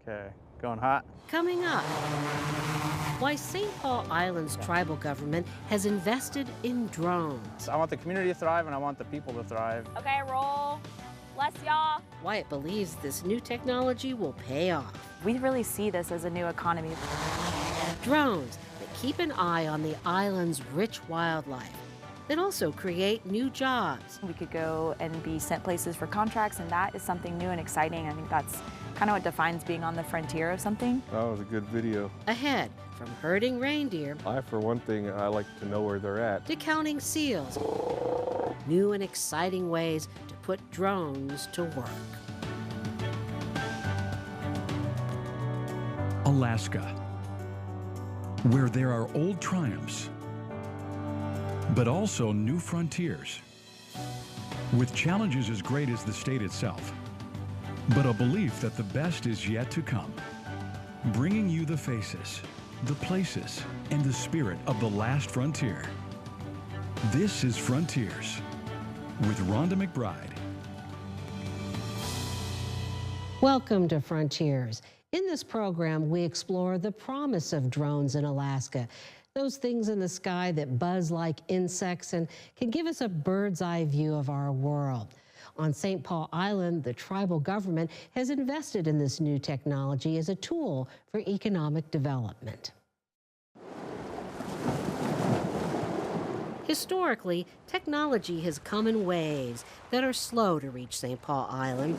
Okay, going hot. Coming up, why St. Paul Island's tribal government has invested in drones. I want the community to thrive and I want the people to thrive. Okay, roll. Bless y'all. Why it believes this new technology will pay off. We really see this as a new economy. Drones that keep an eye on the island's rich wildlife, that also create new jobs. We could go and be sent places for contracts, and that is something new and exciting. I think that's kind of what defines being on the frontier of something. That was a good video. Ahead, from herding reindeer For one thing, I like to know where they're at. to counting seals. New and exciting ways to put drones to work. Alaska, where there are old triumphs, but also new frontiers, with challenges as great as the state itself, but a belief that the best is yet to come, bringing you the faces, the places, and the spirit of the last frontier. This is Frontiers with Rhonda McBride. Welcome to Frontiers. In this program, we explore the promise of drones in Alaska, those things in the sky that buzz like insects and can give us a bird's eye view of our world. On St. Paul Island, the tribal government has invested in this new technology as a tool for economic development. Historically, technology has come in waves that are slow to reach St. Paul Island.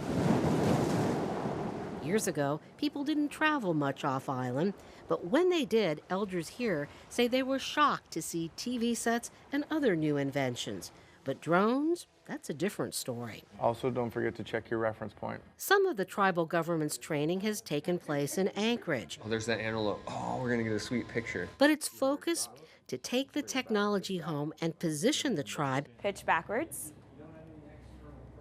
Years ago, people didn't travel much off-island, but when they did, elders here say they were shocked to see TV sets and other new inventions. But drones, that's a different story. Also, don't forget to check your reference point. Some of the tribal government's training has taken place in Anchorage, Oh, there's that antelope. Oh, we're gonna get a sweet picture. but its focus to take the technology home and position the tribe Pitch backwards.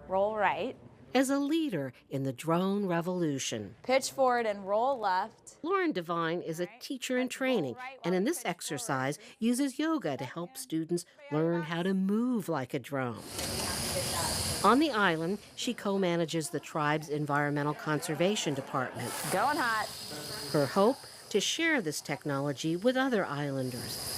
Roll right. as a leader in the drone revolution. Pitch forward and roll left. Lauren Devine is a teacher in training, and in this exercise uses yoga to help students learn how to move like a drone. On the island, she co-manages the tribe's environmental conservation department. Going hot. Her hope, to share this technology with other islanders.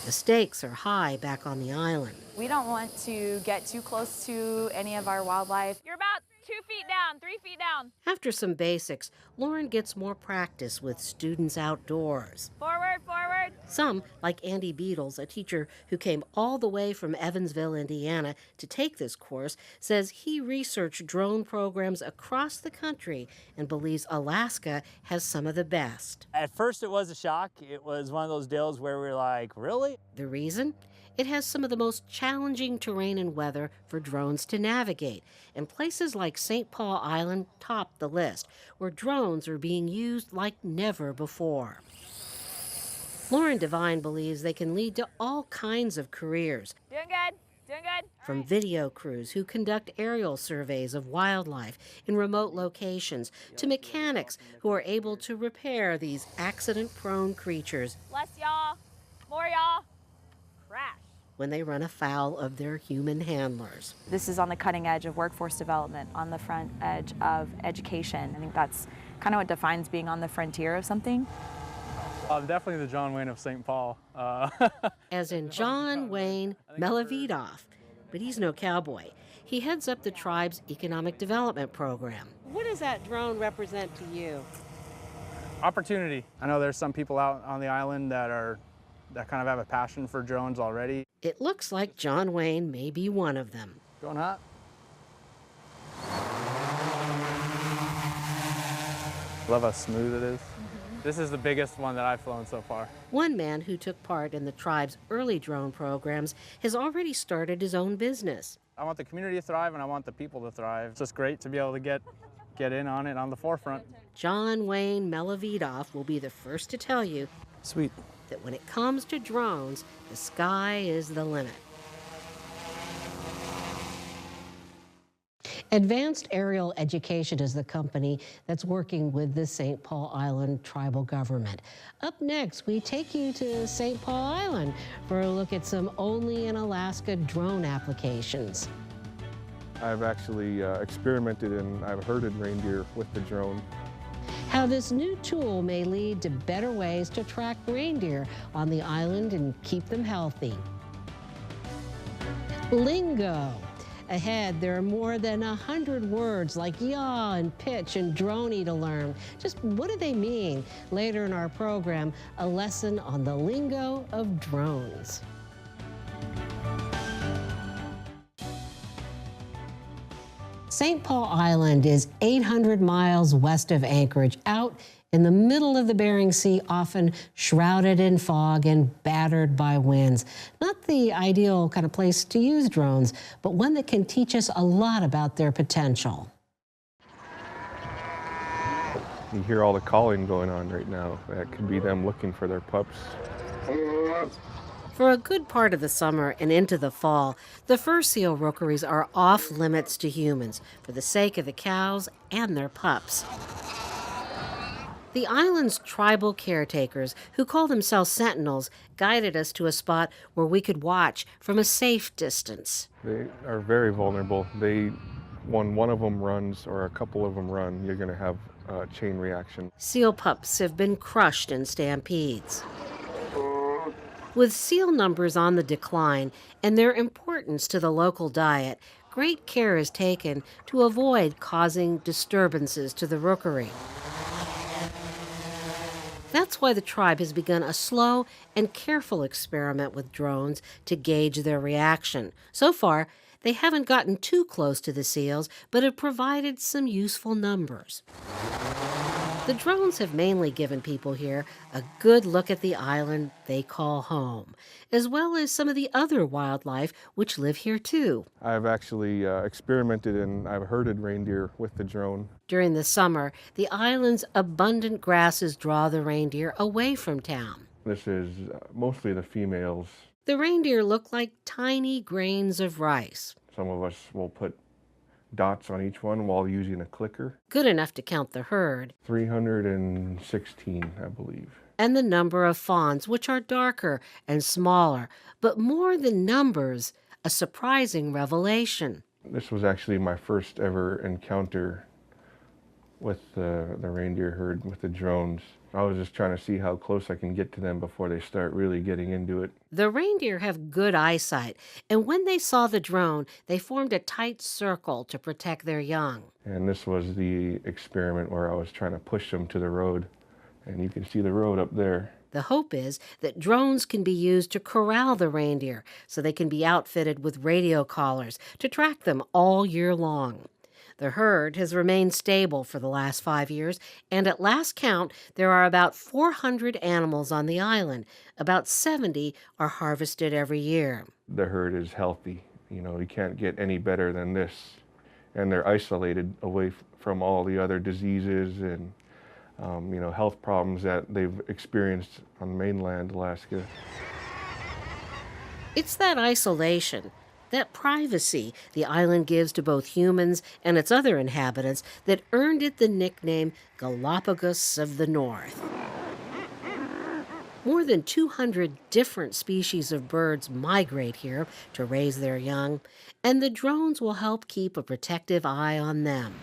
The stakes are high back on the island. We don't want to get too close to any of our wildlife. You're about 2 feet down, 3 feet down. After some basics, Lauren gets more practice with students outdoors. Forward, forward. Some, like Andy Beatles, a teacher who came all the way from Evansville, Indiana, to take this course, says he researched drone programs across the country and believes Alaska has some of the best. At first it was a shock. It was one of those deals where we're like, really? The reason? It has some of the most challenging terrain and weather for drones to navigate, and places like St. Paul Island top the list, where drones are being used like never before. Lauren Devine believes they can lead to all kinds of careers, Doing good, doing good. from video crews who conduct aerial surveys of wildlife in remote locations to mechanics who are able to repair these accident-prone creatures Bless y'all. More y'all. Crash. when they run afoul of their human handlers. This is on the cutting edge of workforce development, on the front edge of education. I think that's kind of what defines being on the frontier of something. Definitely the John Wayne of St. Paul. As in John Wayne Melavidoff, but he's no cowboy. He heads up the tribe's economic development program. What does that drone represent to you? Opportunity. I know there's some people out on the island that kind of have a passion for drones already. It looks like John Wayne may be one of them. Going hot. Love how smooth it is. This is the biggest one that I've flown so far. One man who took part in the tribe's early drone programs has already started his own business. I want the community to thrive and I want the people to thrive. It's just great to be able to get in on it on the forefront. John Wayne Melavidoff will be the first to tell you Sweet. that when it comes to drones, the sky is the limit. Advanced Aerial Education is the company that's working with the St. Paul Island tribal government. Up next, we take you to St. Paul Island for a look at some only in Alaska drone applications. I've actually experimented and I've herded reindeer with the drone. how this new tool may lead to better ways to track reindeer on the island and keep them healthy. Lingo. Ahead, there are more than 100 words like yaw and pitch and droney to learn. Just what do they mean? Later in our program, a lesson on the lingo of drones. St. Paul Island is 800 miles west of Anchorage, out in the middle of the Bering Sea, often shrouded in fog and battered by winds. Not the ideal kind of place to use drones, but one that can teach us a lot about their potential. You hear all the calling going on right now. That could be them looking for their pups. For a good part of the summer and into the fall, the fur seal rookeries are off limits to humans for the sake of the cows and their pups. The island's tribal caretakers, who call themselves sentinels, guided us to a spot where we could watch from a safe distance. They are very vulnerable. When one of them runs or a couple of them run, you're going to have a chain reaction. Seal pups have been crushed in stampedes. With seal numbers on the decline and their importance to the local diet, great care is taken to avoid causing disturbances to the rookery. That's why the tribe has begun a slow and careful experiment with drones to gauge their reaction. So far, they haven't gotten too close to the seals, but have provided some useful numbers. The drones have mainly given people here a good look at the island they call home, as well as some of the other wildlife which live here too. I've actually experimented and I've herded reindeer with the drone. During the summer, the island's abundant grasses draw the reindeer away from town. This is mostly the females. The reindeer look like tiny grains of rice. Some of us will put dots on each one while using a clicker. Good enough to count the herd. 316, I believe. And the number of fawns, which are darker and smaller, but more than numbers, a surprising revelation. This was actually my first ever encounter with the reindeer herd with the drones. I was just trying to see how close I can get to them before they start really getting into it. The reindeer have good eyesight, and when they saw the drone, they formed a tight circle to protect their young. And this was the experiment where I was trying to push them to the road, and you can see the road up there. The hope is that drones can be used to corral the reindeer so they can be outfitted with radio collars to track them all year long. The herd has remained stable for the last 5 years, and at last count, there are about 400 animals on the island. About 70 are harvested every year. The herd is healthy. You know, you can't get any better than this. And they're isolated away from all the other diseases and, health problems that they've experienced on mainland Alaska. It's that isolation, that privacy the island gives to both humans and its other inhabitants that earned it the nickname Galapagos of the North. More than 200 different species of birds migrate here to raise their young, and the drones will help keep a protective eye on them.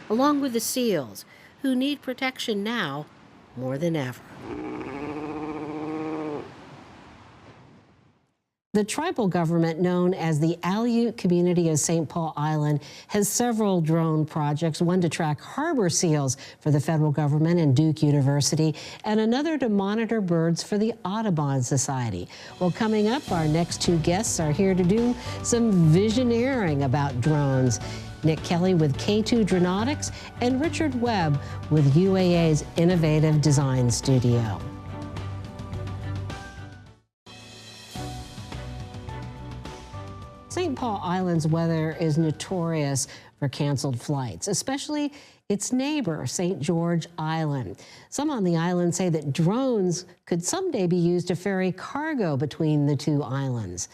Along with the seals, who need protection now more than ever. The tribal government, known as the Aleut community of St. Paul Island, has several drone projects, one to track harbor seals for the federal government and Duke University, and another to monitor birds for the Audubon Society. Well, coming up, our next two guests are here to do some visioneering about drones. Nick Kelly with K2 Dronautics and Richard Webb with UAA's Innovative Design Studio. St. Paul Island's weather is notorious for canceled flights, especially its neighbor, St. George Island. Some on the island say that drones could someday be used to ferry cargo between the two islands.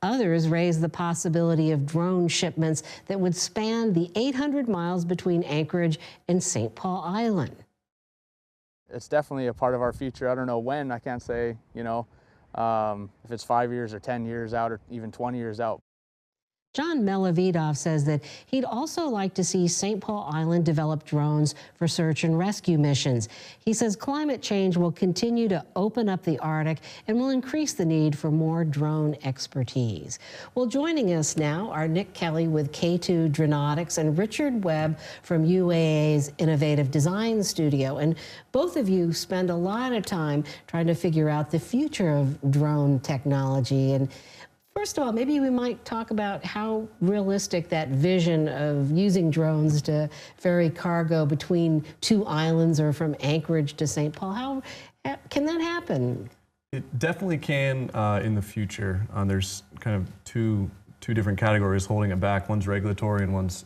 Others raise the possibility of drone shipments that would span the 800 miles between Anchorage and St. Paul Island. It's definitely a part of our future. I don't know when, I can't say, if it's 5 years or 10 years out or even 20 years out. John Melavidov says that he'd also like to see St. Paul Island develop drones for search and rescue missions. He says climate change will continue to open up the Arctic and will increase the need for more drone expertise. Well, joining us now are Nick Kelly with K2 Dronautics and Richard Webb from UAA's Innovative Design Studio. And both of you spend a lot of time trying to figure out the future of drone technology. And first of all, maybe we might talk about how realistic that vision of using drones to ferry cargo between two islands or from Anchorage to St. Paul. How can that happen? It definitely can in the future. There's kind of two different categories holding it back. One's regulatory and one's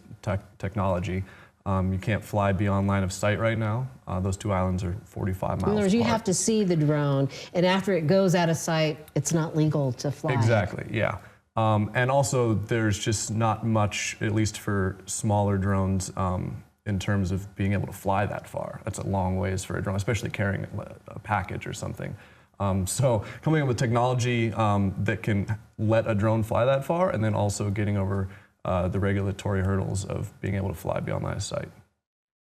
technology. You can't fly beyond line of sight right now. Those two islands are 45 miles In other words, apart. you have to see the drone, and after it goes out of sight, it's not legal to fly. Exactly, yeah. And also, there's just not much, at least for smaller drones, in terms of being able to fly that far. That's a long ways for a drone, especially carrying a package or something. So coming up with technology that can let a drone fly that far, and then also getting over the regulatory hurdles of being able to fly beyond line of sight.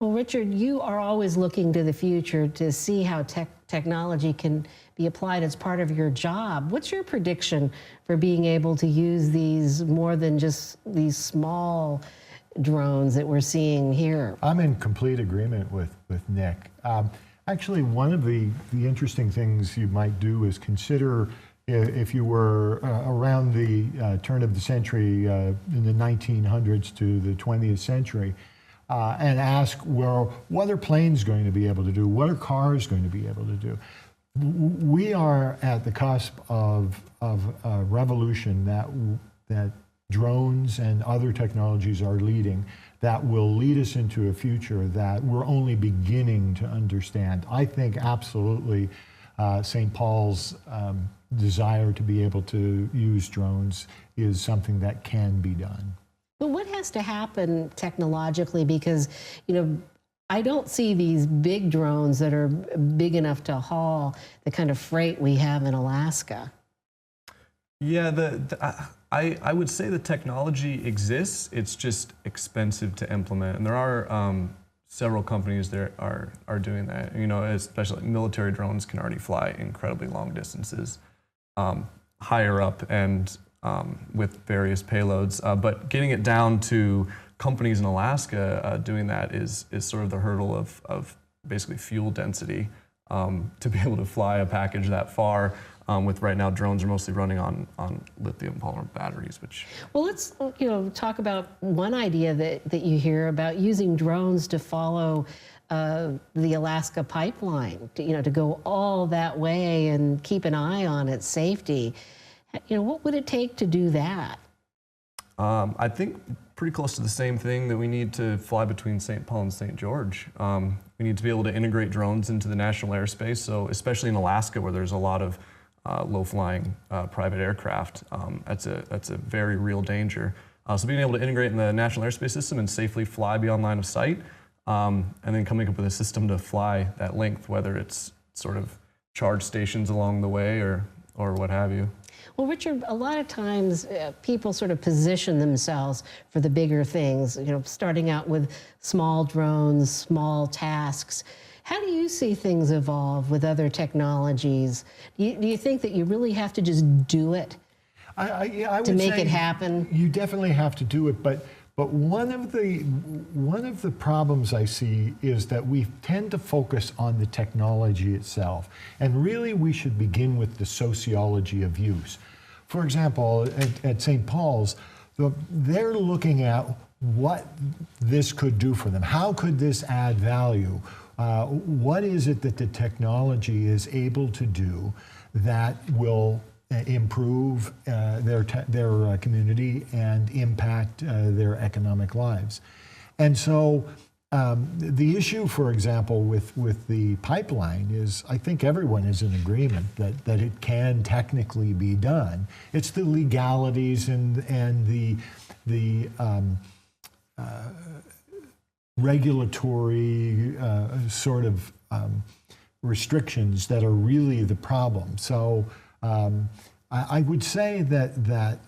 Well, Richard, you are always looking to the future to see how technology can be applied as part of your job. What's your prediction for being able to use these more than just these small drones that we're seeing here? I'm in complete agreement with Nick. Actually, one of the interesting things you might do is consider if you were around the turn of the century, in the 1900s to the 20th century, and ask, well, what are planes going to be able to do? What are cars going to be able to do? We are at the cusp of a revolution that drones and other technologies are leading that will lead us into a future that we're only beginning to understand. I think absolutely St. Paul's desire to be able to use drones is something that can be done. But what has to happen technologically? Because, you know, I don't see these big drones that are big enough to haul the kind of freight we have in Alaska. Yeah, I would say the technology exists. It's just expensive to implement, and there are several companies that are doing that. You know, especially military drones can already fly incredibly long distances, higher up and with various payloads. But getting it down to companies in Alaska doing that is sort of the hurdle of basically fuel density to be able to fly a package that far. With right now, drones are mostly running on lithium polymer batteries, which... Well, let's talk about one idea that you hear about using drones to follow the Alaska pipeline, to go all that way and keep an eye on its safety. What would it take to do that? I think pretty close to the same thing that we need to fly between St. Paul and St. George. We need to be able to integrate drones into the national airspace, so especially in Alaska where there's a lot of low-flying private aircraft, that's a very real danger. So being able to integrate in the national airspace system and safely fly beyond line of sight, and then coming up with a system to fly that length, whether it's sort of charge stations along the way or what have you. Well, Richard, a lot of times people sort of position themselves for the bigger things, starting out with small drones, small tasks. How do you see things evolve with other technologies? Do you think that you really have to just do it to make it happen? You definitely have to do it, but one of the problems I see is that we tend to focus on the technology itself, and really we should begin with the sociology of use. For example, at St. Paul's, they're looking at what this could do for them. How could this add value? What is it that the technology is able to do that will improve their community and impact their economic lives? And so the issue, for example, with the pipeline is, I think everyone is in agreement that it can technically be done. It's the legalities and the regulatory sort of restrictions that are really the problem. So I would say that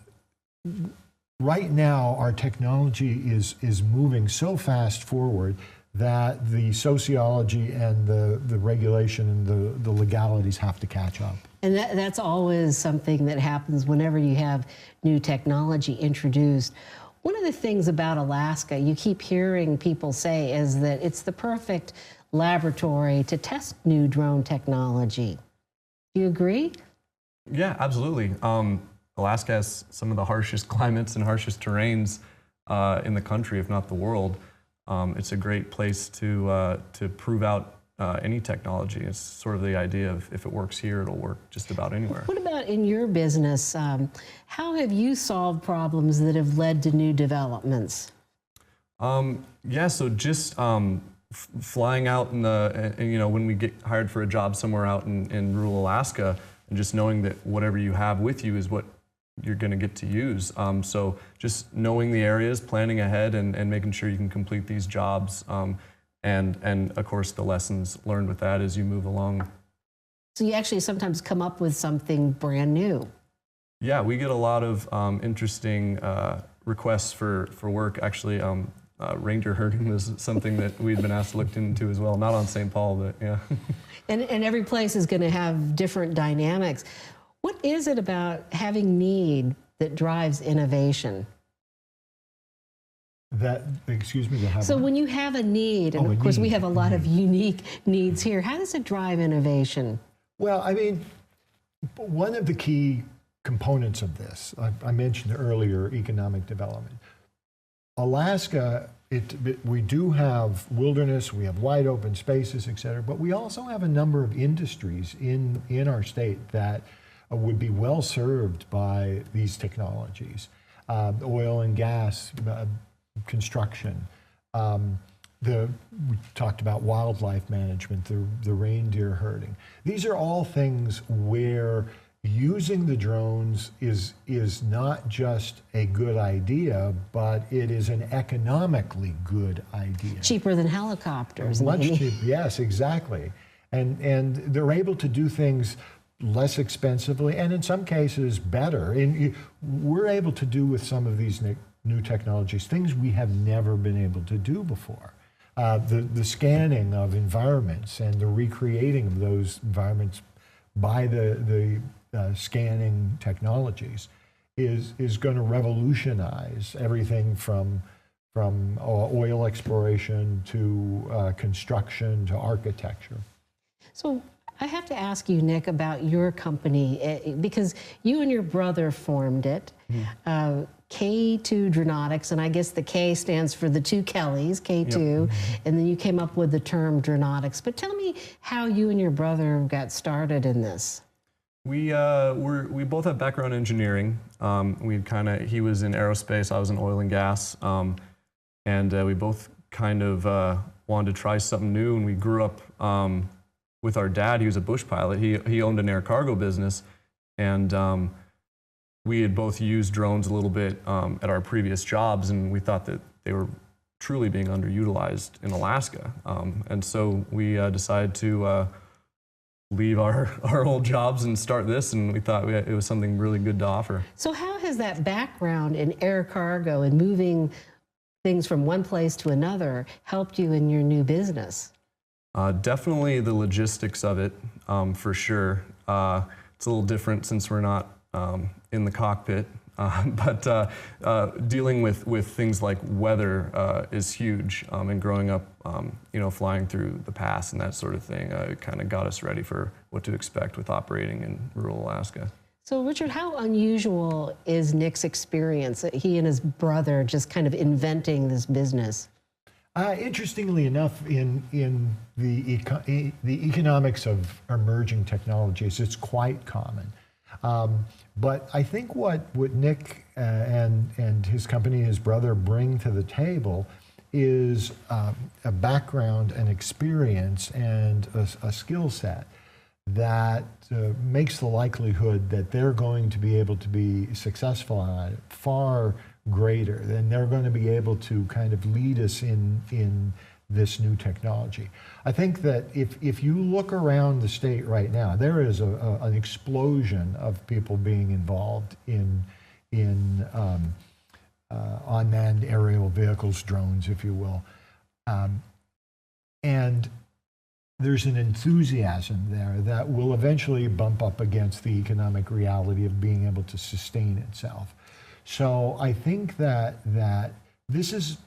right now our technology is moving so fast forward that the sociology and the regulation and the legalities have to catch up. And that's always something that happens whenever you have new technology introduced. One of the things about Alaska, you keep hearing people say, is that it's the perfect laboratory to test new drone technology. Do you agree? Yeah, absolutely. Alaska has some of the harshest climates and harshest terrains in the country, if not the world. It's a great place to prove out any technology. It's sort of the idea of if it works here, it'll work just about anywhere. What about in your business? How have you solved problems that have led to new developments? Yeah, so just flying out in when we get hired for a job somewhere out in rural Alaska, and just knowing that whatever you have with you is what you're going to get to use. So just knowing the areas, planning ahead, and making sure you can complete these jobs, and of course the lessons learned with that as you move along. So you actually sometimes come up with something brand new. Yeah, we get a lot of interesting requests for work. Actually, reindeer herding was something that we'd been asked to look into as well. Not on St. Paul, but yeah. And every place is going to have different dynamics. What is it about having need that drives innovation? Excuse me, to have So when you have a need, and of course we have a lot of unique needs here, how does it drive innovation? Well, I mean, one of the key components of this, I mentioned earlier, economic development. Alaska, we do have wilderness, we have wide open spaces, et cetera, but we also have a number of industries in our state that would be well served by these technologies. Oil and gas, construction. We talked about wildlife management, the reindeer herding. These are all things where using the drones is not just a good idea, but it is an economically good idea. Cheaper than helicopters. Much cheaper, yes, exactly. And they're able to do things less expensively, and in some cases better. And we're able to do with some of these new technologies things we have never been able to do before. The scanning of environments and the recreating of those environments by the scanning technologies is going to revolutionize everything from oil exploration to construction to architecture. So I have to ask you, Nick, about your company, because you and your brother formed it, K2 Dronautics, and I guess the K stands for the two Kellys, K2, yep. And then you came up with the term dronautics. But tell me how you and your brother got started in this. We both have background in engineering. He was in aerospace, I was in oil and gas, and we both kind of wanted to try something new. And we grew up with our dad. He was a bush pilot. He owned an air cargo business, and we had both used drones a little bit at our previous jobs, and we thought that they were truly being underutilized in Alaska. And so we decided to leave our old jobs and start this, and we thought it was something really good to offer. So how has that background in air cargo and moving things from one place to another helped you in your new business? Definitely the logistics of it, for sure. It's a little different since we're not in the cockpit, but dealing with things like weather is huge. And growing up, flying through the pass and that sort of thing, it kind of got us ready for what to expect with operating in rural Alaska. So Richard, how unusual is Nick's experience, he and his brother just kind of inventing this business? Interestingly enough, in the economics of emerging technologies, it's quite common. But I think what Nick and his company, his brother, bring to the table is a background, an experience, and a skill set that makes the likelihood that they're going to be able to be successful on it far greater. And they're going to be able to kind of lead us in this new technology. I think that if you look around the state right now, there is an explosion of people being involved in unmanned aerial vehicles, drones, if you will. And there's an enthusiasm there that will eventually bump up against the economic reality of being able to sustain itself. So I think that this is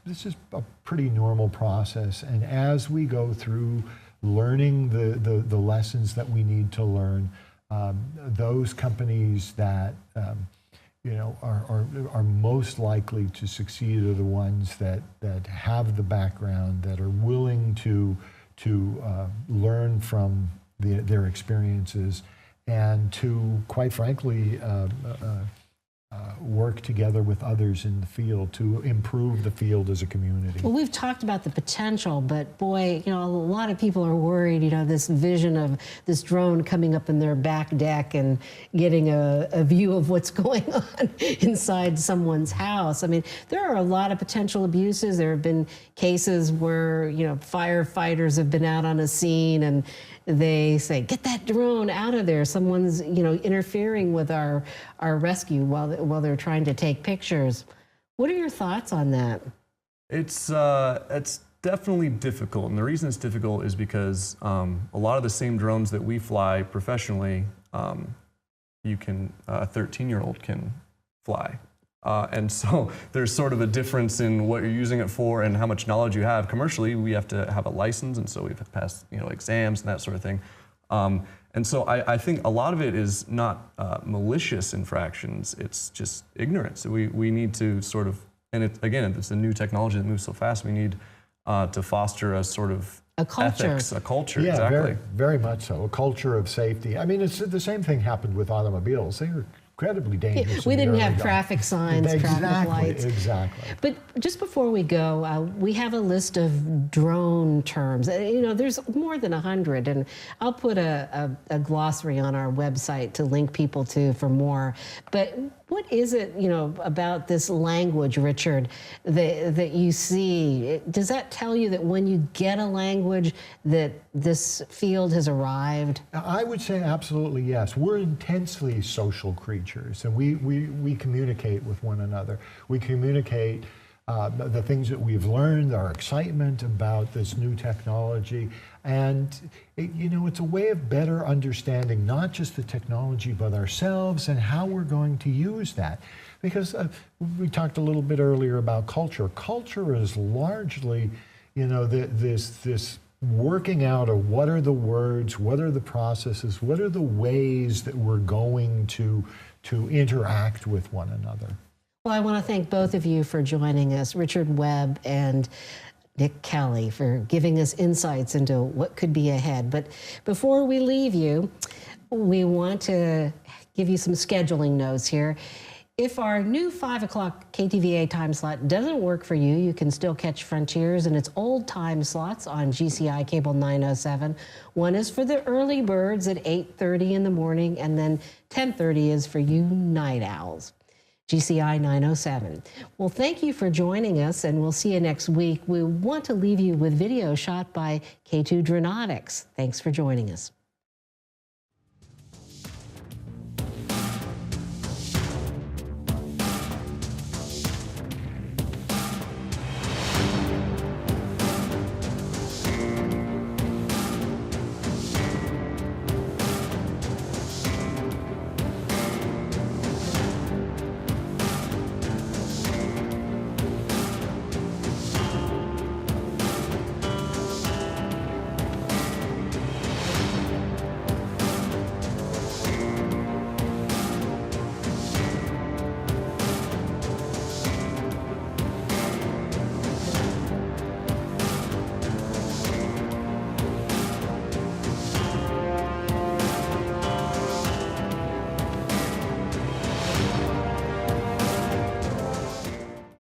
a pretty normal process, and as we go through learning the lessons that we need to learn, those companies that are most likely to succeed are the ones that have the background, that are willing to learn from their experiences, and to, quite frankly, work together with others in the field to improve the field as a community. Well, we've talked about the potential, but boy, a lot of people are worried, this vision of this drone coming up in their back deck and getting a view of what's going on inside someone's house. I mean, there are a lot of potential abuses. There have been cases where, firefighters have been out on a scene and they say, get that drone out of there. Someone's, interfering with our rescue while they're trying to take pictures. What are your thoughts on that? It's definitely difficult, and the reason it's difficult is because a lot of the same drones that we fly professionally, a 13-year-old can fly. And so there's sort of a difference in what you're using it for and how much knowledge you have. Commercially, we have to have a license, and so we have to pass exams and that sort of thing. And so I think a lot of it is not malicious infractions, it's just ignorance. We need to sort of, and again, it's a new technology that moves so fast, we need to foster a sort of a culture. Ethics, a culture, yeah, exactly. Very, very much so. A culture of safety. I mean, it's the same thing happened with automobiles. They were incredibly dangerous. We didn't have traffic signs, traffic lights. Exactly. But just before we go, we have a list of drone terms. There's more than 100, and I'll put a glossary on our website to link people to for more. But what is it, about this language, Richard, that you see? Does that tell you that when you get a language that this field has arrived? I would say absolutely yes. We're intensely social creatures, and we communicate with one another. We communicate the things that we've learned, our excitement about this new technology, and it's a way of better understanding not just the technology but ourselves and how we're going to use that. Because we talked a little bit earlier about culture. Culture is largely, this working out of what are the words, what are the processes, what are the ways that we're going to interact with one another. Well, I want to thank both of you for joining us, Richard Webb and Nick Kelly, for giving us insights into what could be ahead. But before we leave you, we want to give you some scheduling notes here. If our new 5 o'clock KTVA time slot doesn't work for you, you can still catch Frontiers in its old time slots on GCI Cable 907. One is for the early birds at 8:30 in the morning, and then 10:30 is for you night owls. GCI 907. Well, thank you for joining us, and we'll see you next week. We want to leave you with video shot by K2 Dronautics. Thanks for joining us.